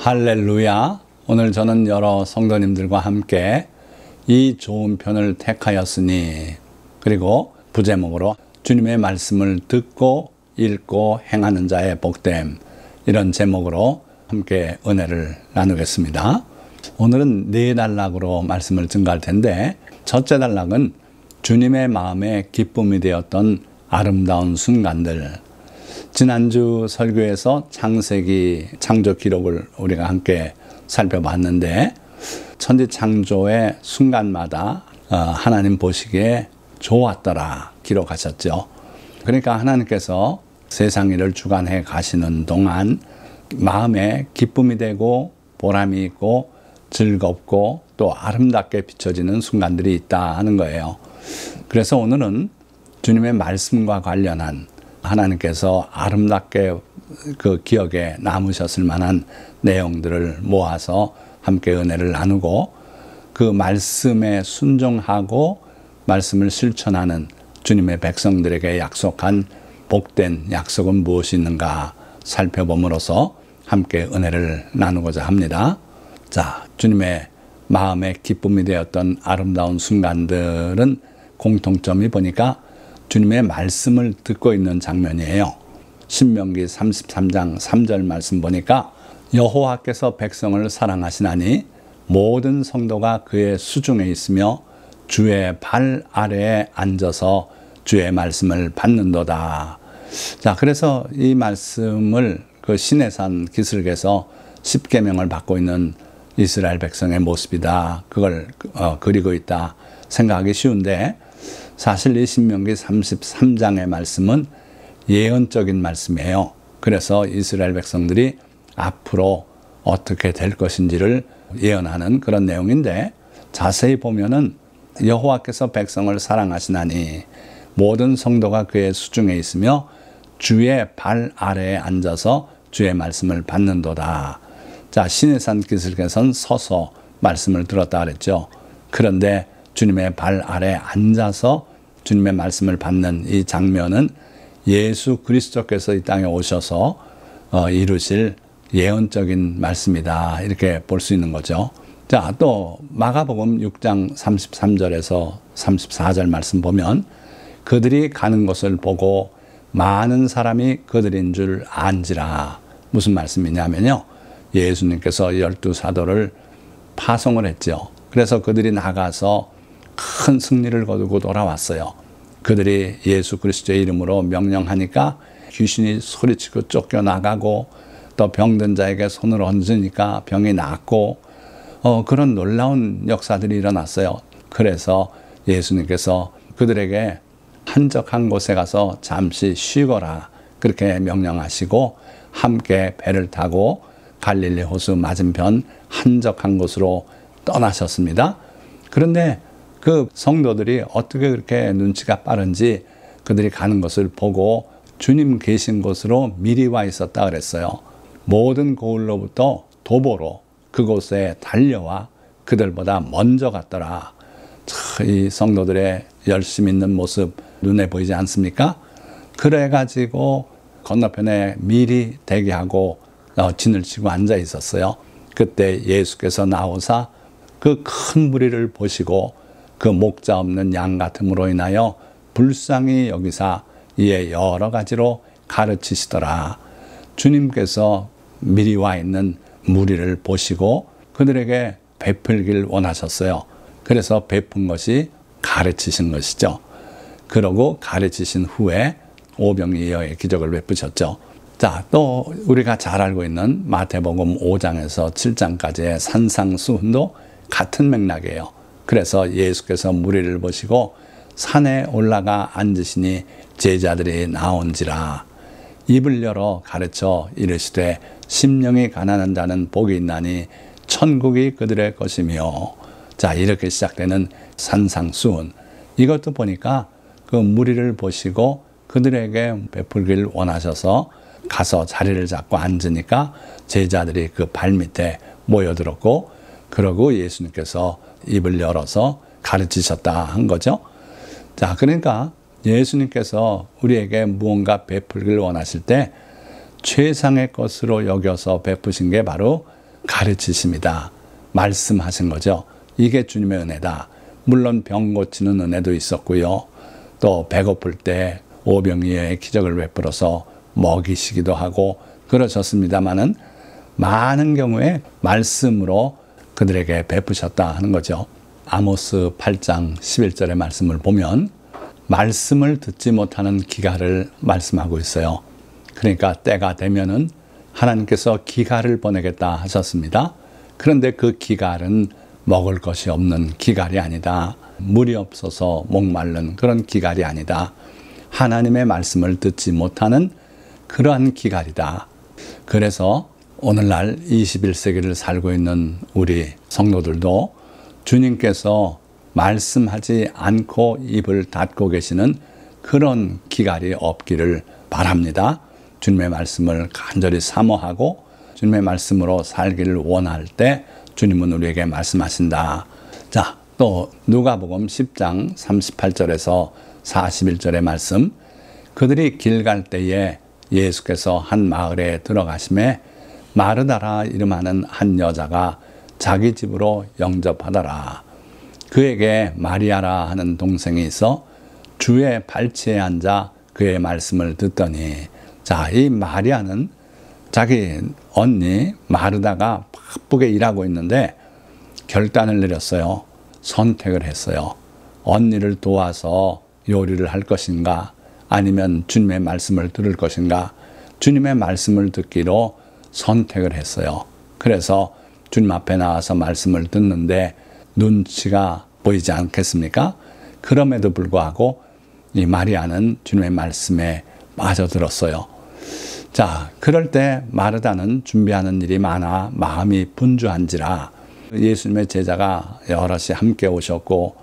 할렐루야. 오늘 저는 여러 성도님들과 함께 이 좋은 편을 택하였으니, 그리고 부제목으로 주님의 말씀을 듣고 읽고 행하는 자의 복됨, 이런 제목으로 함께 은혜를 나누겠습니다. 오늘은 네 단락으로 말씀을 증거할 텐데, 첫째 단락은 주님의 마음에 기쁨이 되었던 아름다운 순간들. 지난주 설교에서 창세기 창조 기록을 우리가 함께 살펴봤는데, 천지 창조의 순간마다 하나님 보시기에 좋았더라 기록하셨죠. 그러니까 하나님께서 세상 일을 주관해 가시는 동안 마음에 기쁨이 되고 보람이 있고 즐겁고 또 아름답게 비춰지는 순간들이 있다 하는 거예요. 그래서 오늘은 주님의 말씀과 관련한 하나님께서 아름답게 그 기억에 남으셨을 만한 내용들을 모아서 함께 은혜를 나누고, 그 말씀에 순종하고 말씀을 실천하는 주님의 백성들에게 약속한 복된 약속은 무엇이 있는가 살펴봄으로써 함께 은혜를 나누고자 합니다. 자, 주님의 마음에 기쁨이 되었던 아름다운 순간들은 공통점이 보니까 주님의 말씀을 듣고 있는 장면이에요. 신명기 33장 3절 말씀 보니까 여호와께서 백성을 사랑하시나니 모든 성도가 그의 수중에 있으며 주의 발 아래에 앉아서 주의 말씀을 받는도다. 자, 그래서 이 말씀을 그 시내산 기슭에서 십계명을 받고 있는 이스라엘 백성의 모습이다, 그걸 그리고 있다 생각하기 쉬운데, 사실 이 신명기 33장의 말씀은 예언적인 말씀이에요. 그래서 이스라엘 백성들이 앞으로 어떻게 될 것인지를 예언하는 그런 내용인데, 자세히 보면은 여호와께서 백성을 사랑하시나니 모든 성도가 그의 수중에 있으며 주의 발 아래에 앉아서 주의 말씀을 받는도다. 자, 시내산 기슭에선 서서 말씀을 들었다 그랬죠. 그런데 주님의 발 아래에 앉아서 주님의 말씀을 받는 이 장면은 예수 그리스도께서 이 땅에 오셔서 이루실 예언적인 말씀이다, 이렇게 볼 수 있는 거죠. 자, 또 마가복음 6장 33절에서 34절 말씀 보면 그들이 가는 것을 보고 많은 사람이 그들인 줄 안지라. 무슨 말씀이냐면요, 예수님께서 12사도를 파송을 했죠. 그래서 그들이 나가서 큰 승리를 거두고 돌아왔어요. 그들이 예수 그리스도의 이름으로 명령하니까 귀신이 소리치고 쫓겨나가고, 또 병든 자에게 손을 얹으니까 병이 낫고, 그런 놀라운 역사들이 일어났어요. 그래서 예수님께서 그들에게 한적한 곳에 가서 잠시 쉬거라, 그렇게 명령하시고 함께 배를 타고 갈릴리 호수 맞은편 한적한 곳으로 떠나셨습니다. 그런데 그 성도들이 어떻게 그렇게 눈치가 빠른지 그들이 가는 것을 보고 주님 계신 곳으로 미리 와 있었다 그랬어요. 모든 고을로부터 도보로 그곳에 달려와 그들보다 먼저 갔더라. 이 성도들의 열심 있는 모습 눈에 보이지 않습니까? 그래가지고 건너편에 미리 대기하고 진을 치고 앉아 있었어요. 그때 예수께서 나오사 그 큰 무리를 보시고 그 목자 없는 양 같음으로 인하여 불쌍히 여기사 이에 여러 가지로 가르치시더라. 주님께서 미리 와 있는 무리를 보시고 그들에게 베풀길 원하셨어요. 그래서 베푼 것이 가르치신 것이죠. 그러고 가르치신 후에 오병이어의 기적을 베푸셨죠. 자, 또 우리가 잘 알고 있는 마태복음 5장에서 7장까지의 산상수훈도 같은 맥락이에요. 그래서 예수께서 무리를 보시고 산에 올라가 앉으시니 제자들이 나온지라. 입을 열어 가르쳐 이르시되 심령이 가난한 자는 복이 있나니 천국이 그들의 것이며. 자, 이렇게 시작되는 산상수훈, 이것도 보니까 그 무리를 보시고 그들에게 베풀길 원하셔서 가서 자리를 잡고 앉으니까 제자들이 그 발밑에 모여들었고, 그러고 예수님께서 입을 열어서 가르치셨다 한 거죠. 자, 그러니까 예수님께서 우리에게 무언가 베풀기를 원하실 때 최상의 것으로 여겨서 베푸신 게 바로 가르치십니다. 말씀하신 거죠. 이게 주님의 은혜다. 물론 병 고치는 은혜도 있었고요. 또 배고플 때 오병이어의 기적을 베풀어서 먹이시기도 하고 그러셨습니다마는 많은 경우에 말씀으로 그들에게 베푸셨다 하는 거죠. 아모스 8장 11절의 말씀을 보면 말씀을 듣지 못하는 기갈을 말씀하고 있어요. 그러니까 때가 되면은 하나님께서 기갈을 보내겠다 하셨습니다. 그런데 그 기갈은 먹을 것이 없는 기갈이 아니다. 물이 없어서 목마른 그런 기갈이 아니다. 하나님의 말씀을 듣지 못하는 그러한 기갈이다. 그래서 오늘날 21세기를 살고 있는 우리 성도들도 주님께서 말씀하지 않고 입을 닫고 계시는 그런 기갈이 없기를 바랍니다. 주님의 말씀을 간절히 사모하고 주님의 말씀으로 살기를 원할 때 주님은 우리에게 말씀하신다. 자, 또 누가복음 10장 38절에서 41절의 말씀. 그들이 길 갈 때에 예수께서 한 마을에 들어가심에 마르다라 이름하는 한 여자가 자기 집으로 영접하더라. 그에게 마리아라 하는 동생이 있어 주의 발치에 앉아 그의 말씀을 듣더니, 자, 이 마리아는 자기 언니 마르다가 바쁘게 일하고 있는데 결단을 내렸어요. 선택을 했어요. 언니를 도와서 요리를 할 것인가 아니면 주님의 말씀을 들을 것인가. 주님의 말씀을 듣기로 선택을 했어요. 그래서 주님 앞에 나와서 말씀을 듣는데 눈치가 보이지 않겠습니까? 그럼에도 불구하고 이 마리아는 주님의 말씀에 빠져들었어요. 자, 그럴 때 마르다는 준비하는 일이 많아 마음이 분주한지라. 예수님의 제자가 여럿이 함께 오셨고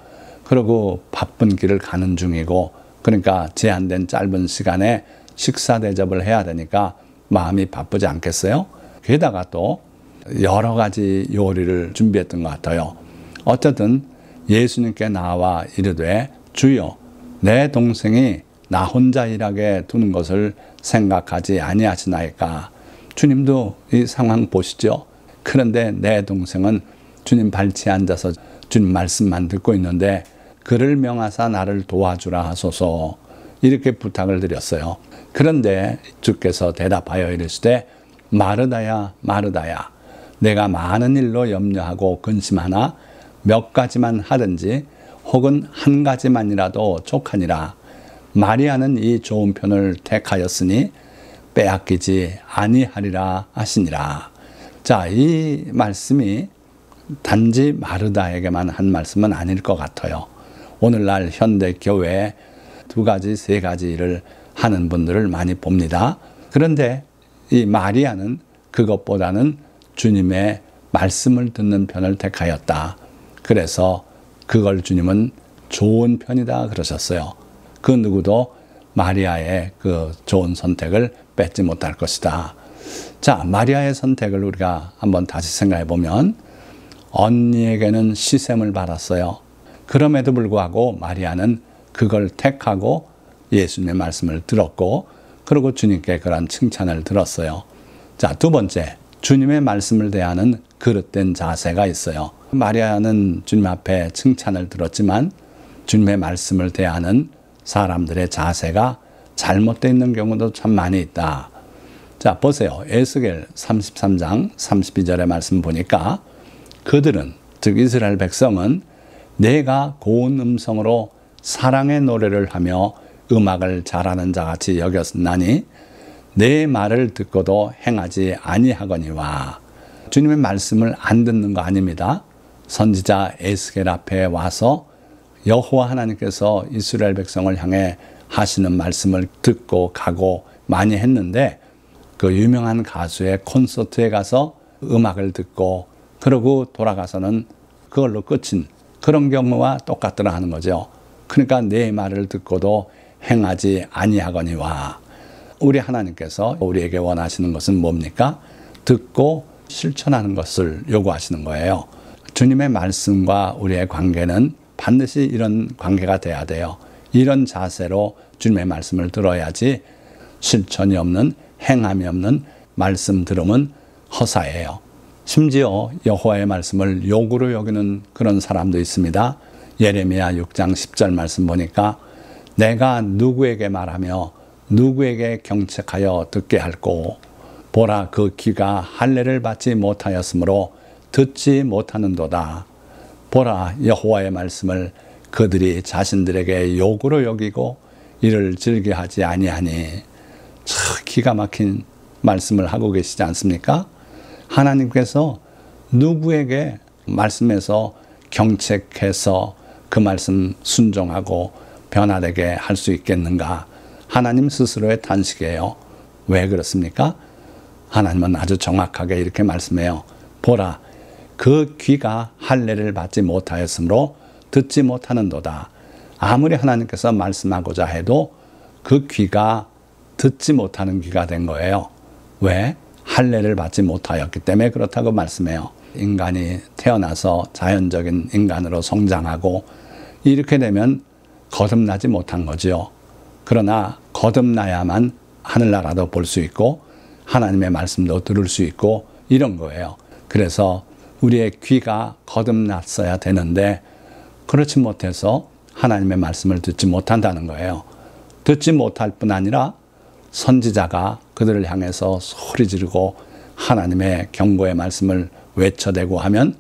그리고 바쁜 길을 가는 중이고 그러니까 제한된 짧은 시간에 식사 대접을 해야 되니까 마음이 바쁘지 않겠어요? 게다가 또 여러 가지 요리를 준비했던 것 같아요. 어쨌든 예수님께 나와 이르되 주여 내 동생이 나 혼자 일하게 두는 것을 생각하지 아니하시나이까. 주님도 이 상황 보시죠. 그런데 내 동생은 주님 발치에 앉아서 주님 말씀만 듣고 있는데 그를 명하사 나를 도와주라 하소서 이렇게 부탁을 드렸어요. 그런데 주께서 대답하여 이르시되 마르다야 마르다야 내가 많은 일로 염려하고 근심하나 몇 가지만 하든지 혹은 한 가지만이라도 족하니라. 마리아는 이 좋은 편을 택하였으니 빼앗기지 아니하리라 하시니라. 자, 이 말씀이 단지 마르다에게만 한 말씀은 아닐 것 같아요. 오늘날 현대 교회에 두 가지, 세 가지 일을 하는 분들을 많이 봅니다. 그런데 이 마리아는 그것보다는 주님의 말씀을 듣는 편을 택하였다. 그래서 그걸 주님은 좋은 편이다 그러셨어요. 그 누구도 마리아의 그 좋은 선택을 뺏지 못할 것이다. 자, 마리아의 선택을 우리가 한번 다시 생각해 보면 언니에게는 시샘을 받았어요. 그럼에도 불구하고 마리아는 그걸 택하고 예수님의 말씀을 들었고 그리고 주님께 그런 칭찬을 들었어요. 자, 두 번째, 주님의 말씀을 대하는 그릇된 자세가 있어요. 마리아는 주님 앞에 칭찬을 들었지만 주님의 말씀을 대하는 사람들의 자세가 잘못되어 있는 경우도 참 많이 있다. 자, 보세요. 에스겔 33장 32절의 말씀 보니까 그들은, 즉 이스라엘 백성은 내가 고운 음성으로 사랑의 노래를 하며 음악을 잘하는 자같이 여겼나니 내 말을 듣고도 행하지 아니하거니와. 주님의 말씀을 안 듣는 거 아닙니다. 선지자 에스겔 앞에 와서 여호와 하나님께서 이스라엘 백성을 향해 하시는 말씀을 듣고 가고 많이 했는데 그 유명한 가수의 콘서트에 가서 음악을 듣고 그러고 돌아가서는 그걸로 끝인 그런 경우와 똑같더라 하는 거죠. 그러니까 내 말을 듣고도 행하지 아니하거니와. 우리 하나님께서 우리에게 원하시는 것은 뭡니까? 듣고 실천하는 것을 요구하시는 거예요. 주님의 말씀과 우리의 관계는 반드시 이런 관계가 돼야 돼요. 이런 자세로 주님의 말씀을 들어야지 실천이 없는, 행함이 없는 말씀 들음은 허사예요. 심지어 여호와의 말씀을 욕으로 여기는 그런 사람도 있습니다. 예레미야 6장 10절 말씀 보니까 내가 누구에게 말하며 누구에게 경책하여 듣게 할꼬. 보라, 그 귀가 할례를 받지 못하였으므로 듣지 못하는도다. 보라, 여호와의 말씀을 그들이 자신들에게 욕으로 여기고 이를 즐겨하지 아니하니. 참 기가 막힌 말씀을 하고 계시지 않습니까? 하나님께서 누구에게 말씀에서 경책해서 그 말씀 순종하고 변화되게 할 수 있겠는가? 하나님 스스로의 탄식이에요. 왜 그렇습니까? 하나님은 아주 정확하게 이렇게 말씀해요. 보라, 그 귀가 할례를 받지 못하였으므로 듣지 못하는도다. 아무리 하나님께서 말씀하고자 해도 그 귀가 듣지 못하는 귀가 된 거예요. 왜? 할례를 받지 못하였기 때문에 그렇다고 말씀해요. 인간이 태어나서 자연적인 인간으로 성장하고 이렇게 되면 거듭나지 못한 거죠. 그러나 거듭나야만 하늘나라도 볼 수 있고 하나님의 말씀도 들을 수 있고 이런 거예요. 그래서 우리의 귀가 거듭났어야 되는데 그렇지 못해서 하나님의 말씀을 듣지 못한다는 거예요. 듣지 못할 뿐 아니라 선지자가 그들을 향해서 소리 지르고 하나님의 경고의 말씀을 외쳐대고 하면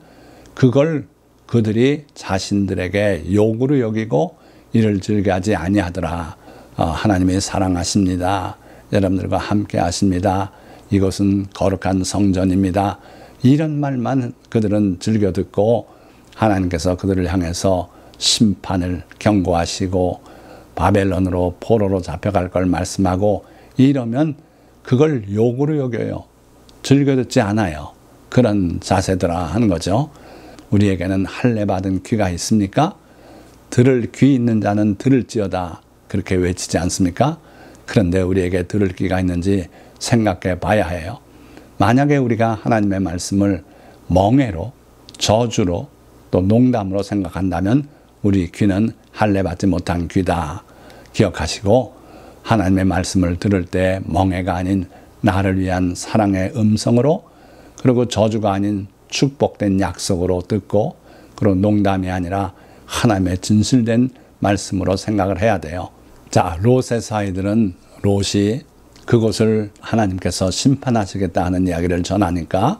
그걸 그들이 자신들에게 욕으로 여기고 이를 즐겨하지 아니하더라. 하나님이 사랑하십니다. 여러분들과 함께 하십니다. 이것은 거룩한 성전입니다. 이런 말만 그들은 즐겨 듣고 하나님께서 그들을 향해서 심판을 경고하시고 바벨론으로 포로로 잡혀갈 걸 말씀하고 이러면 그걸 욕으로 여겨요. 즐겨 듣지 않아요. 그런 자세더라 하는 거죠. 우리에게는 할례 받은 귀가 있습니까? 들을 귀 있는 자는 들을지어다 그렇게 외치지 않습니까? 그런데 우리에게 들을 귀가 있는지 생각해 봐야 해요. 만약에 우리가 하나님의 말씀을 멍해로 저주로 또 농담으로 생각한다면 우리 귀는 할례 받지 못한 귀다. 기억하시고 하나님의 말씀을 들을 때 멍해가 아닌 나를 위한 사랑의 음성으로 그리고 저주가 아닌 축복된 약속으로 듣고 그리고 농담이 아니라 하나님의 진실된 말씀으로 생각을 해야 돼요. 자, 롯의 사이들은 롯이 그곳을 하나님께서 심판하시겠다 하는 이야기를 전하니까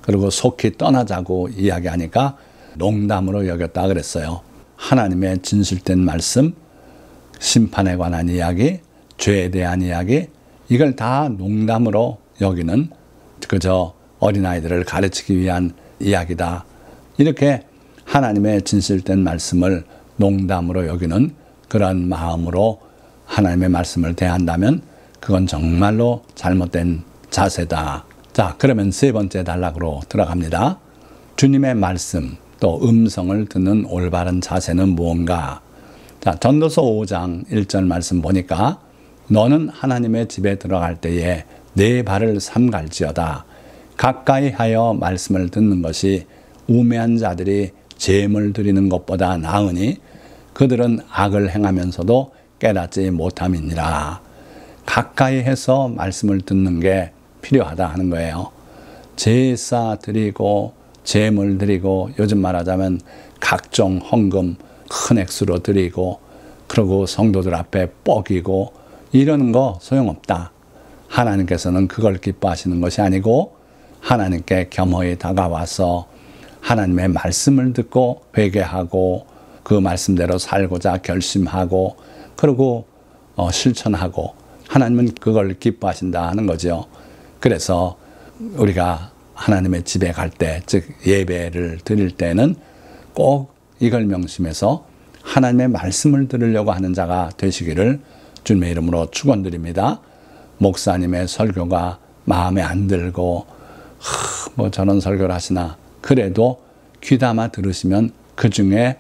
그리고 속히 떠나자고 이야기하니까 농담으로 여겼다 그랬어요. 하나님의 진실된 말씀, 심판에 관한 이야기, 죄에 대한 이야기 이걸 다 농담으로 여기는 그저 어린아이들을 가르치기 위한 이야기다. 이렇게 하나님의 진실된 말씀을 농담으로 여기는 그런 마음으로 하나님의 말씀을 대한다면 그건 정말로 잘못된 자세다. 자, 그러면 세 번째 단락으로 들어갑니다. 주님의 말씀 또 음성을 듣는 올바른 자세는 무언가? 자, 전도서 5장 1절 말씀 보니까 너는 하나님의 집에 들어갈 때에 네 발을 삼갈지어다. 가까이 하여 말씀을 듣는 것이 우매한 자들이 제물 드리는 것보다 나으니 그들은 악을 행하면서도 깨닫지 못함이니라. 가까이 해서 말씀을 듣는 게 필요하다 하는 거예요. 제사 드리고 제물 드리고 요즘 말하자면 각종 헌금 큰 액수로 드리고 그리고 성도들 앞에 뻐기고 이러는 거 소용없다. 하나님께서는 그걸 기뻐하시는 것이 아니고 하나님께 겸허히 다가와서 하나님의 말씀을 듣고 회개하고 그 말씀대로 살고자 결심하고 그리고 실천하고 하나님은 그걸 기뻐하신다 하는 거죠. 그래서 우리가 하나님의 집에 갈 때, 즉 예배를 드릴 때는 꼭 이걸 명심해서 하나님의 말씀을 들으려고 하는 자가 되시기를 주님의 이름으로 축원드립니다. 목사님의 설교가 마음에 안 들고 뭐 저런 설교를 하시나 그래도 귀담아 들으시면 그 중에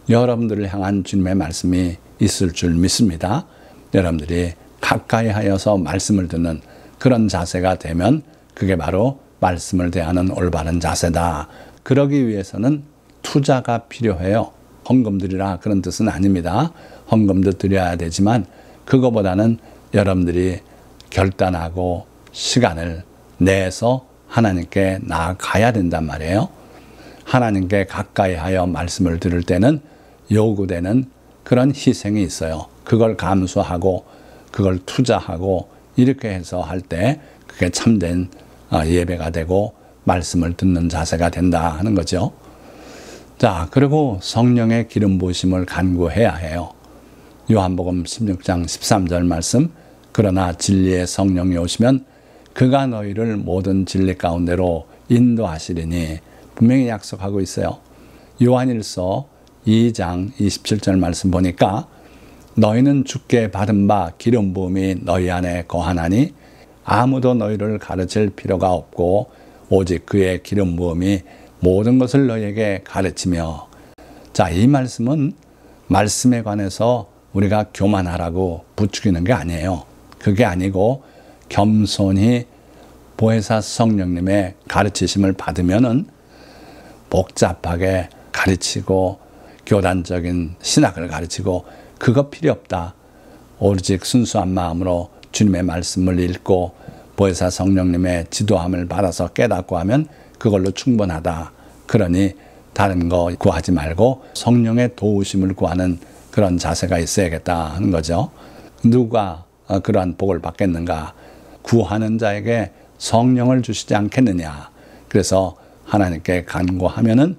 여러분들을 향한 주님의 말씀이 있을 줄 믿습니다. 여러분들이 가까이 하여서 말씀을 듣는 그런 자세가 되면 그게 바로 말씀을 대하는 올바른 자세다. 그러기 위해서는 투자가 필요해요. 헌금 드리라 그런 뜻은 아닙니다. 헌금도 드려야 되지만 그거보다는 여러분들이 결단하고 시간을 내서 하나님께 나아가야 된단 말이에요. 하나님께 가까이 하여 말씀을 들을 때는 요구되는 그런 희생이 있어요. 그걸 감수하고 그걸 투자하고 이렇게 해서 할 때 그게 참된 예배가 되고 말씀을 듣는 자세가 된다 하는 거죠. 자, 그리고 성령의 기름 부으심을 간구해야 해요. 요한복음 16장 13절 말씀, 그러나 진리의 성령이 오시면 그가 너희를 모든 진리 가운데로 인도하시리니, 분명히 약속하고 있어요. 요한일서 2장 27절 말씀 보니까 너희는 주께 받은 바 기름 부음이 너희 안에 거하나니 아무도 너희를 가르칠 필요가 없고 오직 그의 기름 부음이 모든 것을 너희에게 가르치며. 자, 이 말씀은 말씀에 관해서 우리가 교만하라고 부추기는 게 아니에요. 그게 아니고 겸손히 보혜사 성령님의 가르치심을 받으면은 복잡하게 가르치고 교단적인 신학을 가르치고 그거 필요 없다. 오직 순수한 마음으로 주님의 말씀을 읽고 보혜사 성령님의 지도함을 받아서 깨닫고 하면 그걸로 충분하다. 그러니 다른 거 구하지 말고 성령의 도우심을 구하는 그런 자세가 있어야겠다 하는 거죠. 누가 그러한 복을 받겠는가? 구하는 자에게 성령을 주시지 않겠느냐. 그래서 하나님께 간구하면은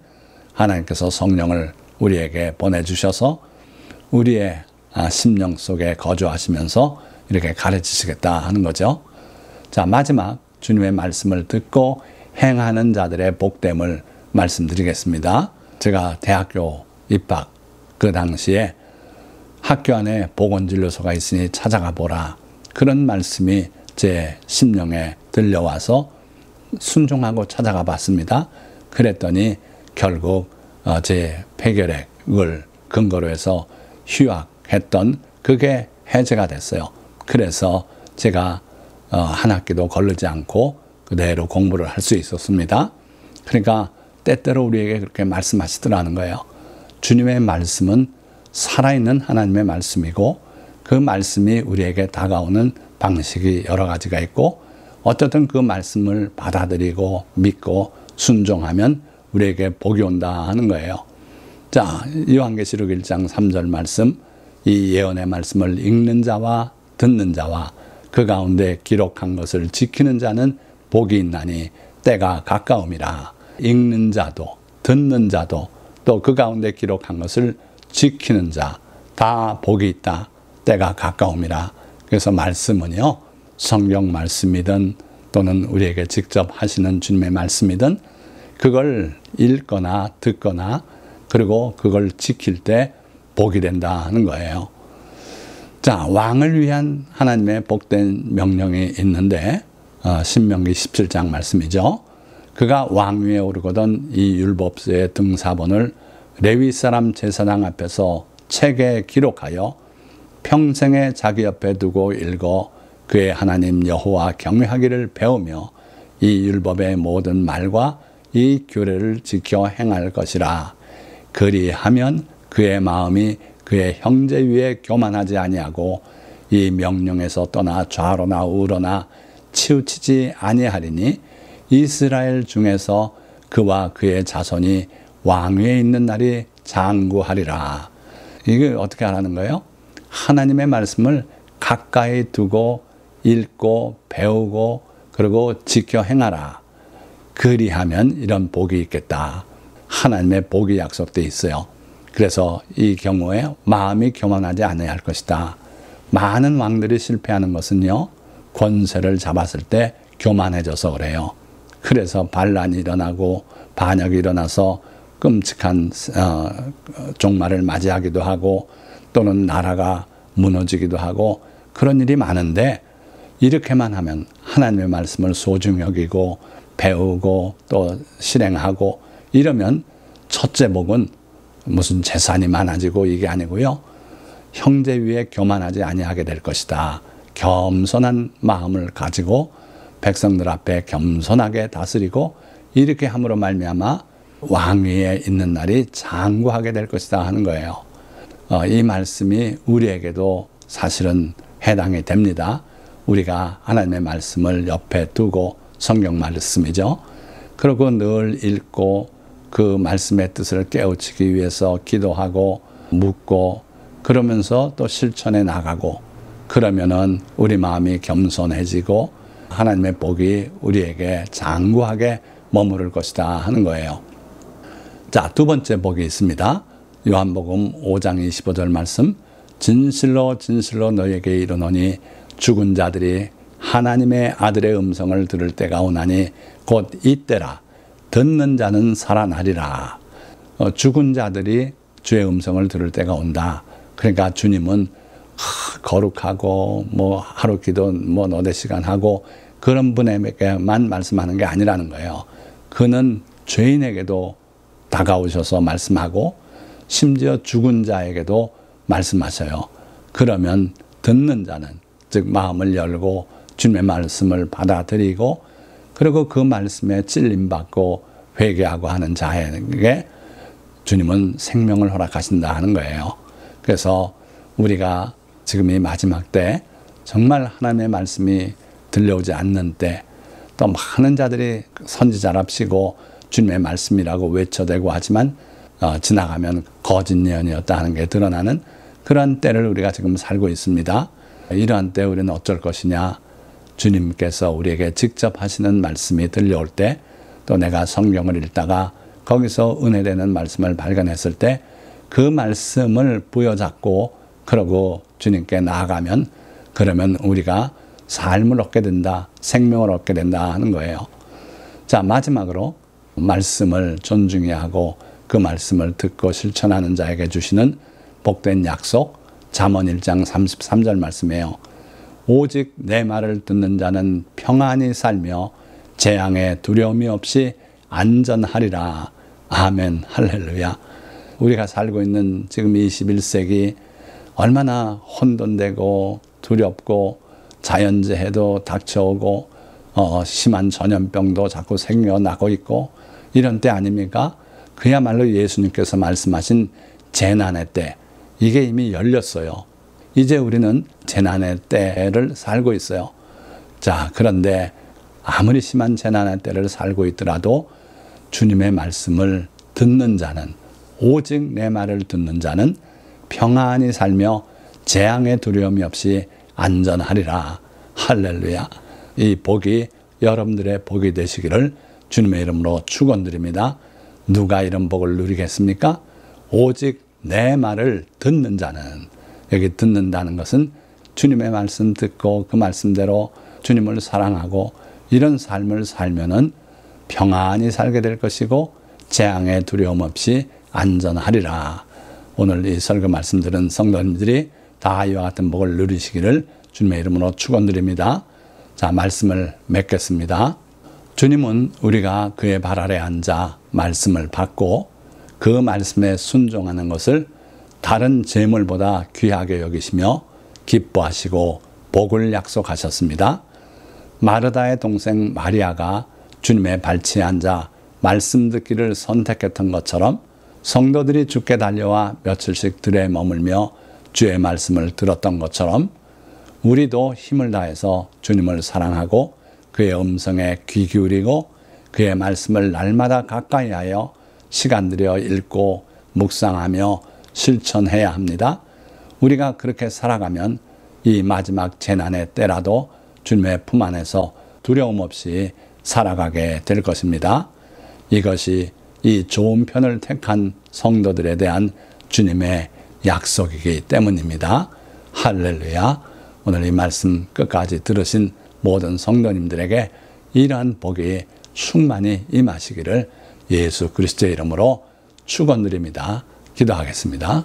하나님께서 성령을 우리에게 보내주셔서 우리의 심령 속에 거주하시면서 이렇게 가르치시겠다 하는 거죠. 자, 마지막 주님의 말씀을 듣고 행하는 자들의 복됨을 말씀드리겠습니다. 제가 대학교 입학 그 당시에 학교 안에 보건진료소가 있으니 찾아가 보라. 그런 말씀이 제 심령에 들려와서 순종하고 찾아가 봤습니다. 그랬더니 결국 제 폐결핵을 근거로 해서 휴학했던 그게 해제가 됐어요. 그래서 제가 한 학기도 거르지 않고 그대로 공부를 할 수 있었습니다. 그러니까 때때로 우리에게 그렇게 말씀하시더라는 거예요. 주님의 말씀은 살아있는 하나님의 말씀이고 그 말씀이 우리에게 다가오는 방식이 여러 가지가 있고 어쨌든 그 말씀을 받아들이고 믿고 순종하면 우리에게 복이 온다 하는 거예요. 자, 요한계시록 1장 3절 말씀, 이 예언의 말씀을 읽는 자와 듣는 자와 그 가운데 기록한 것을 지키는 자는 복이 있나니 때가 가까움이라. 읽는 자도 듣는 자도 또 그 가운데 기록한 것을 지키는 자 다 복이 있다. 때가 가까움이라. 그래서 말씀은요, 성경 말씀이든 또는 우리에게 직접 하시는 주님의 말씀이든 그걸 읽거나 듣거나 그리고 그걸 지킬 때 복이 된다 하는 거예요. 자, 왕을 위한 하나님의 복된 명령이 있는데 신명기 17장 말씀이죠. 그가 왕위에 오르거든 이 율법서의 등사본을 레위 사람 제사장 앞에서 책에 기록하여 평생에 자기 옆에 두고 읽어 그의 하나님 여호와 경외하기를 배우며 이 율법의 모든 말과 이 규례를 지켜 행할 것이라. 그리하면 그의 마음이 그의 형제 위에 교만하지 아니하고 이 명령에서 떠나 좌로나 우로나 치우치지 아니하리니 이스라엘 중에서 그와 그의 자손이 왕위에 있는 날이 장구하리라. 이게 어떻게 하라는 거예요? 하나님의 말씀을 가까이 두고 읽고 배우고 그리고 지켜 행하라. 그리하면 이런 복이 있겠다. 하나님의 복이 약속되어 있어요. 그래서 이 경우에 마음이 교만하지 않아야 할 것이다. 많은 왕들이 실패하는 것은요, 권세를 잡았을 때 교만해져서 그래요. 그래서 반란이 일어나고 반역이 일어나서 끔찍한 종말을 맞이하기도 하고 또는 나라가 무너지기도 하고 그런 일이 많은데, 이렇게만 하면 하나님의 말씀을 소중히 여기고 배우고 또 실행하고 이러면 첫째 복은 무슨 재산이 많아지고 이게 아니고요, 형제 위에 교만하지 아니하게 될 것이다. 겸손한 마음을 가지고 백성들 앞에 겸손하게 다스리고 이렇게 함으로 말미암아 왕위에 있는 날이 장구하게 될 것이다 하는 거예요. 이 말씀이 우리에게도 사실은 해당이 됩니다. 우리가 하나님의 말씀을 옆에 두고 성경 말씀이죠. 그리고 늘 읽고 그 말씀의 뜻을 깨우치기 위해서 기도하고 묻고 그러면서 또 실천해 나가고 그러면은 우리 마음이 겸손해지고 하나님의 복이 우리에게 장구하게 머무를 것이다 하는 거예요. 자, 두 번째 복이 있습니다. 요한복음 5장 25절 말씀. 진실로 진실로 너희에게 이르노니 죽은 자들이 하나님의 아들의 음성을 들을 때가 오나니 곧 이때라. 듣는 자는 살아나리라. 죽은 자들이 주의 음성을 들을 때가 온다. 그러니까 주님은 거룩하고 뭐 하루 기도 뭐 너댓 시간 하고 그런 분에게만 말씀하는 게 아니라는 거예요. 그는 죄인에게도 다가오셔서 말씀하고 심지어 죽은 자에게도 말씀하셔요. 그러면 듣는 자는 즉 마음을 열고 주님의 말씀을 받아들이고 그리고 그 말씀에 찔림받고 회개하고 하는 자에게 주님은 생명을 허락하신다 하는 거예요. 그래서 우리가 지금 이 마지막 때 정말 하나님의 말씀이 들려오지 않는 때 또 많은 자들이 선지자랍시고 주님의 말씀이라고 외쳐대고 하지만 지나가면 거짓 예언이었다 하는 게 드러나는 그러한 때를 우리가 지금 살고 있습니다. 이러한 때 우리는 어쩔 것이냐. 주님께서 우리에게 직접 하시는 말씀이 들려올 때 또 내가 성경을 읽다가 거기서 은혜되는 말씀을 발견했을 때 그 말씀을 부여잡고 그러고 주님께 나아가면 그러면 우리가 삶을 얻게 된다. 생명을 얻게 된다 하는 거예요. 자, 마지막으로 말씀을 존중해야 하고 그 말씀을 듣고 실천하는 자에게 주시는 복된 약속 잠언 1장 33절 말씀이에요. 오직 내 말을 듣는 자는 평안히 살며 재앙에 두려움이 없이 안전하리라. 아멘 할렐루야. 우리가 살고 있는 지금 21세기 얼마나 혼돈되고 두렵고 자연재해도 닥쳐오고 심한 전염병도 자꾸 생겨나고 있고 이런 때 아닙니까? 그야말로 예수님께서 말씀하신 재난의 때 이게 이미 열렸어요. 이제 우리는 재난의 때를 살고 있어요. 자, 그런데 아무리 심한 재난의 때를 살고 있더라도 주님의 말씀을 듣는 자는 오직 내 말을 듣는 자는 평안히 살며 재앙의 두려움이 없이 안전하리라. 할렐루야. 이 복이 여러분들의 복이 되시기를 주님의 이름으로 축원드립니다. 누가 이런 복을 누리겠습니까? 오직 내 말을 듣는 자는 여기 듣는다는 것은 주님의 말씀 듣고 그 말씀대로 주님을 사랑하고 이런 삶을 살면은 평안히 살게 될 것이고 재앙의 두려움 없이 안전하리라. 오늘 이 설교 말씀 들은 성도님들이 다 이와 같은 복을 누리시기를 주님의 이름으로 축원드립니다. 자, 말씀을 맺겠습니다. 주님은 우리가 그의 발 아래 앉아 말씀을 받고 그 말씀에 순종하는 것을 다른 재물보다 귀하게 여기시며 기뻐하시고 복을 약속하셨습니다. 마르다의 동생 마리아가 주님의 발치에 앉아 말씀 듣기를 선택했던 것처럼 성도들이 주께 달려와 며칠씩 들에 머물며 주의 말씀을 들었던 것처럼 우리도 힘을 다해서 주님을 사랑하고 그의 음성에 귀 기울이고 그의 말씀을 날마다 가까이 하여 시간 들여 읽고 묵상하며 실천해야 합니다. 우리가 그렇게 살아가면 이 마지막 재난의 때라도 주님의 품 안에서 두려움 없이 살아가게 될 것입니다. 이것이 이 좋은 편을 택한 성도들에 대한 주님의 약속이기 때문입니다. 할렐루야. 오늘 이 말씀 끝까지 들으신 모든 성도님들에게 이러한 복이 충만히 임하시기를 예수 그리스도의 이름으로 축원드립니다. 기도하겠습니다.